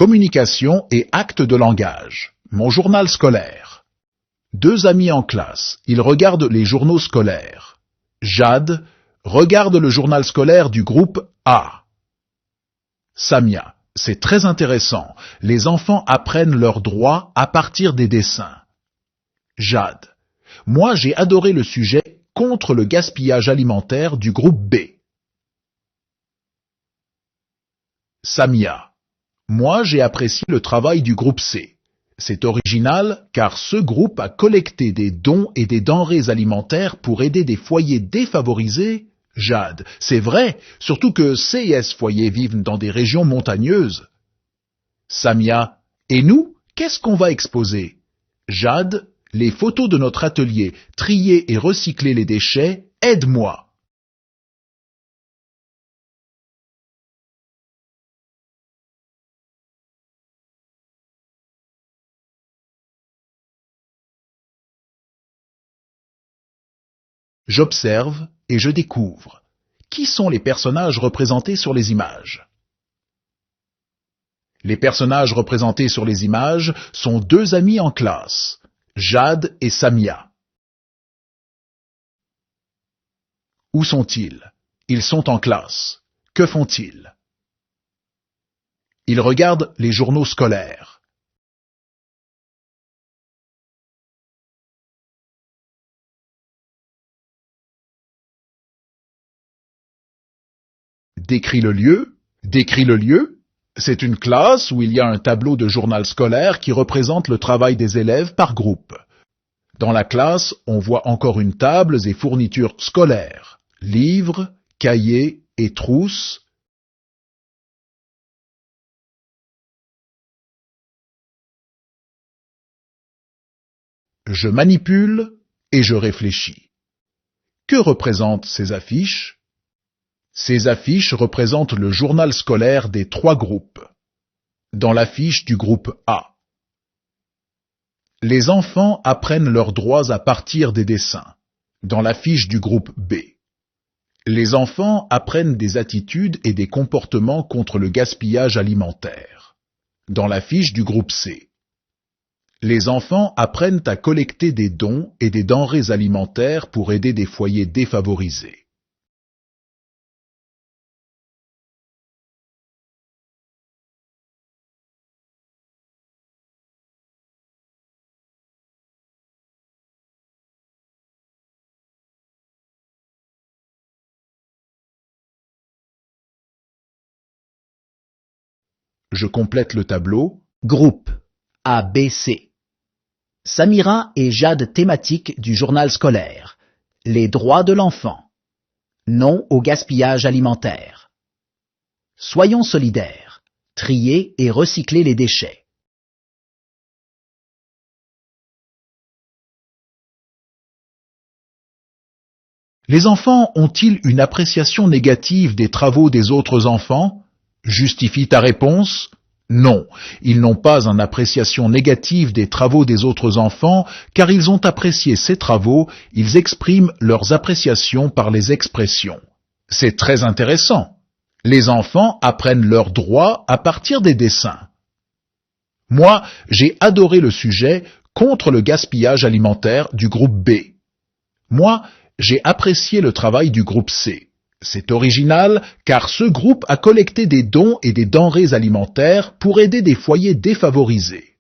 Communication et actes de langage. Mon journal scolaire. Deux amis en classe. Ils regardent les journaux scolaires. Jade regarde le journal scolaire du groupe A. Samia. C'est très intéressant. Les enfants apprennent leurs droits à partir des dessins. Jade. Moi, j'ai adoré le sujet contre le gaspillage alimentaire du groupe B. Samia. Moi, j'ai apprécié le travail du groupe C. C'est original car ce groupe a collecté des dons et des denrées alimentaires pour aider des foyers défavorisés. Jade, c'est vrai, surtout que C et S foyers vivent dans des régions montagneuses. Samia, et nous, qu'est-ce qu'on va exposer? Jade, les photos de notre atelier, trier et recycler les déchets, aide-moi. J'observe et je découvre. Qui sont les personnages représentés sur les images? Les personnages représentés sur les images sont deux amis en classe, Jade et Samia. Où sont-ils? Ils sont en classe. Que font-ils? Ils regardent les journaux scolaires. Décris le lieu. Décris le lieu. C'est une classe où il y a un tableau de journal scolaire qui représente le travail des élèves par groupe. Dans la classe, on voit encore une table et fournitures scolaires, livres, cahiers et trousses. Je manipule et je réfléchis. Que représentent ces affiches? Ces affiches représentent le journal scolaire des trois groupes. Dans l'affiche du groupe A, les enfants apprennent leurs droits à partir des dessins. Dans l'affiche du groupe B, les enfants apprennent des attitudes et des comportements contre le gaspillage alimentaire. Dans l'affiche du groupe C, les enfants apprennent à collecter des dons et des denrées alimentaires pour aider des foyers défavorisés. Je complète le tableau. Groupe ABC. Samira et Jade thématique du journal scolaire. Les droits de l'enfant. Non au gaspillage alimentaire. Soyons solidaires. Trier et recycler les déchets. Les enfants ont-ils une appréciation négative des travaux des autres enfants? Justifie ta réponse. Non, ils n'ont pas une appréciation négative des travaux des autres enfants, car ils ont apprécié ces travaux, ils expriment leurs appréciations par les expressions. C'est très intéressant. Les enfants apprennent leurs droits à partir des dessins. Moi, j'ai adoré le sujet contre le gaspillage alimentaire du groupe B. Moi, j'ai apprécié le travail du groupe C. C'est original car ce groupe a collecté des dons et des denrées alimentaires pour aider des foyers défavorisés.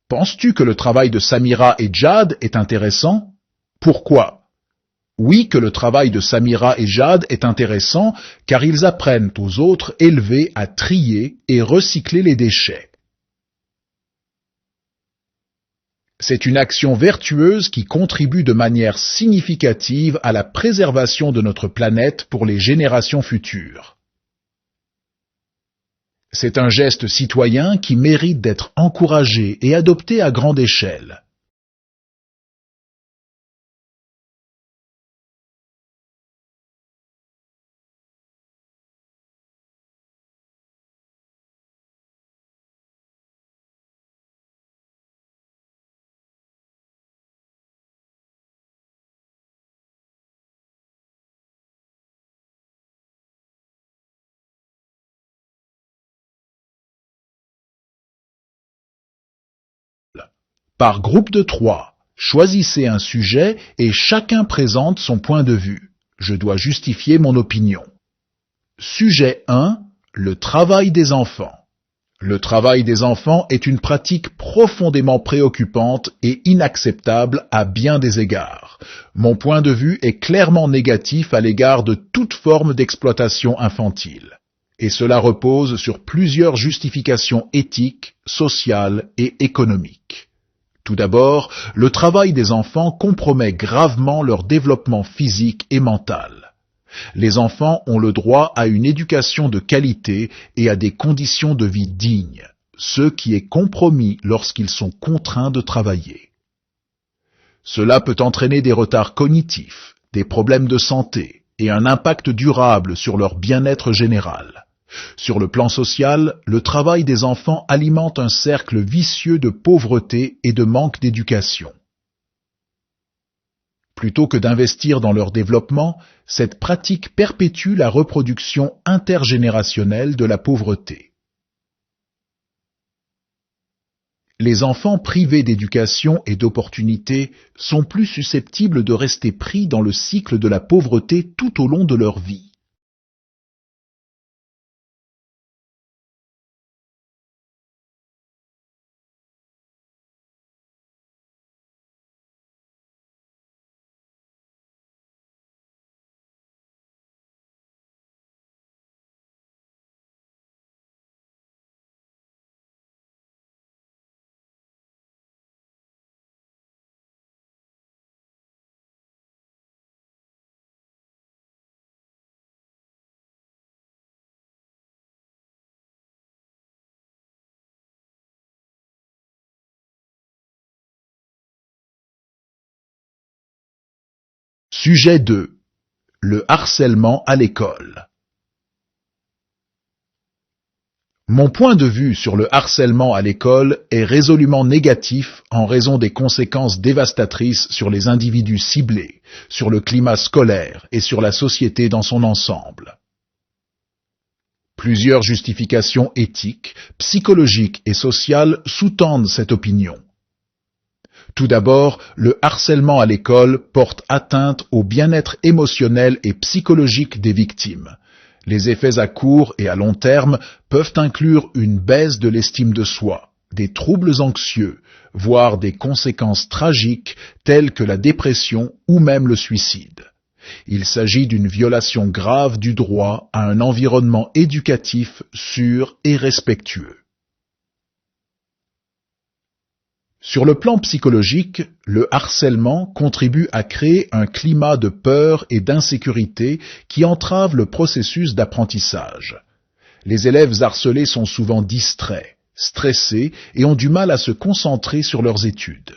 Penses-tu que le travail de Samira et Jad est intéressant? Pourquoi? Oui, que le travail de Samira et Jad est intéressant car ils apprennent aux autres élevés à trier et recycler les déchets. C'est une action vertueuse qui contribue de manière significative à la préservation de notre planète pour les générations futures. C'est un geste citoyen qui mérite d'être encouragé et adopté à grande échelle. Par groupe de 3, choisissez un sujet et chacun présente son point de vue. Je dois justifier mon opinion. Sujet 1. Le travail des enfants. Le travail des enfants est une pratique profondément préoccupante et inacceptable à bien des égards. Mon point de vue est clairement négatif à l'égard de toute forme d'exploitation infantile. Et cela repose sur plusieurs justifications éthiques, sociales et économiques. Tout d'abord, le travail des enfants compromet gravement leur développement physique et mental. Les enfants ont le droit à une éducation de qualité et à des conditions de vie dignes, ce qui est compromis lorsqu'ils sont contraints de travailler. Cela peut entraîner des retards cognitifs, des problèmes de santé et un impact durable sur leur bien-être général. Sur le plan social, le travail des enfants alimente un cercle vicieux de pauvreté et de manque d'éducation. Plutôt que d'investir dans leur développement, cette pratique perpétue la reproduction intergénérationnelle de la pauvreté. Les enfants privés d'éducation et d'opportunités sont plus susceptibles de rester pris dans le cycle de la pauvreté tout au long de leur vie. Sujet 2. Le harcèlement à l'école. Mon point de vue sur le harcèlement à l'école est résolument négatif en raison des conséquences dévastatrices sur les individus ciblés, sur le climat scolaire et sur la société dans son ensemble. Plusieurs justifications éthiques, psychologiques et sociales sous-tendent cette opinion. Tout d'abord, le harcèlement à l'école porte atteinte au bien-être émotionnel et psychologique des victimes. Les effets à court et à long terme peuvent inclure une baisse de l'estime de soi, des troubles anxieux, voire des conséquences tragiques telles que la dépression ou même le suicide. Il s'agit d'une violation grave du droit à un environnement éducatif sûr et respectueux. Sur le plan psychologique, le harcèlement contribue à créer un climat de peur et d'insécurité qui entrave le processus d'apprentissage. Les élèves harcelés sont souvent distraits, stressés et ont du mal à se concentrer sur leurs études.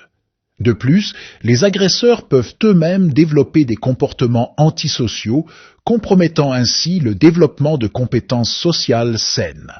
De plus, les agresseurs peuvent eux-mêmes développer des comportements antisociaux, compromettant ainsi le développement de compétences sociales saines.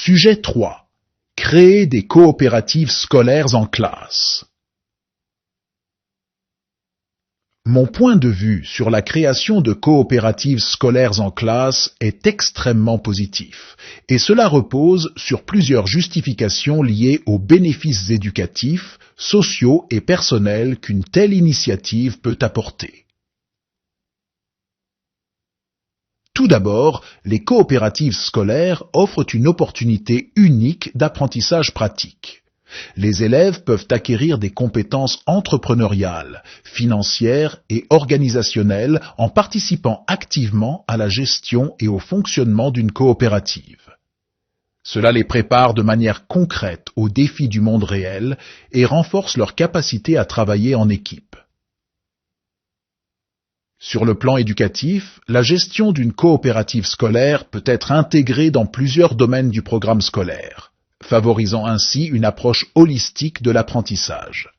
Sujet 3. Créer des coopératives scolaires en classe. Mon point de vue sur la création de coopératives scolaires en classe est extrêmement positif, et cela repose sur plusieurs justifications liées aux bénéfices éducatifs, sociaux et personnels qu'une telle initiative peut apporter. Tout d'abord, les coopératives scolaires offrent une opportunité unique d'apprentissage pratique. Les élèves peuvent acquérir des compétences entrepreneuriales, financières et organisationnelles en participant activement à la gestion et au fonctionnement d'une coopérative. Cela les prépare de manière concrète aux défis du monde réel et renforce leur capacité à travailler en équipe. Sur le plan éducatif, la gestion d'une coopérative scolaire peut être intégrée dans plusieurs domaines du programme scolaire, favorisant ainsi une approche holistique de l'apprentissage.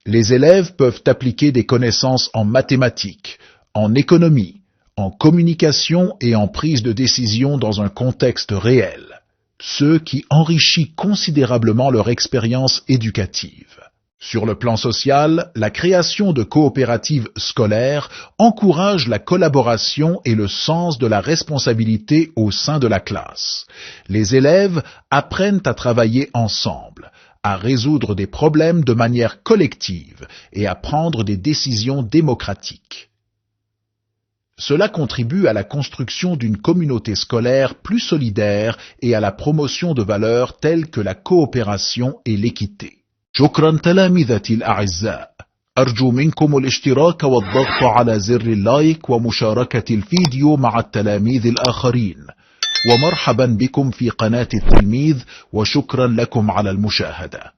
Les élèves peuvent appliquer des connaissances en mathématiques, en économie, en communication et en prise de décision dans un contexte réel, ce qui enrichit considérablement leur expérience éducative. Sur le plan social, la création de coopératives scolaires encourage la collaboration et le sens de la responsabilité au sein de la classe. Les élèves apprennent à travailler ensemble, à résoudre des problèmes de manière collective et à prendre des décisions démocratiques. Cela contribue à la construction d'une communauté scolaire plus solidaire et à la promotion de valeurs telles que la coopération et l'équité. شكرا تلامذتي الأعزاء. أرجو منكم الاشتراك والضغط على زر اللايك ومشاركة الفيديو مع التلاميذ الآخرين. ومرحبا بكم في قناة التلميذ وشكرا لكم على المشاهدة.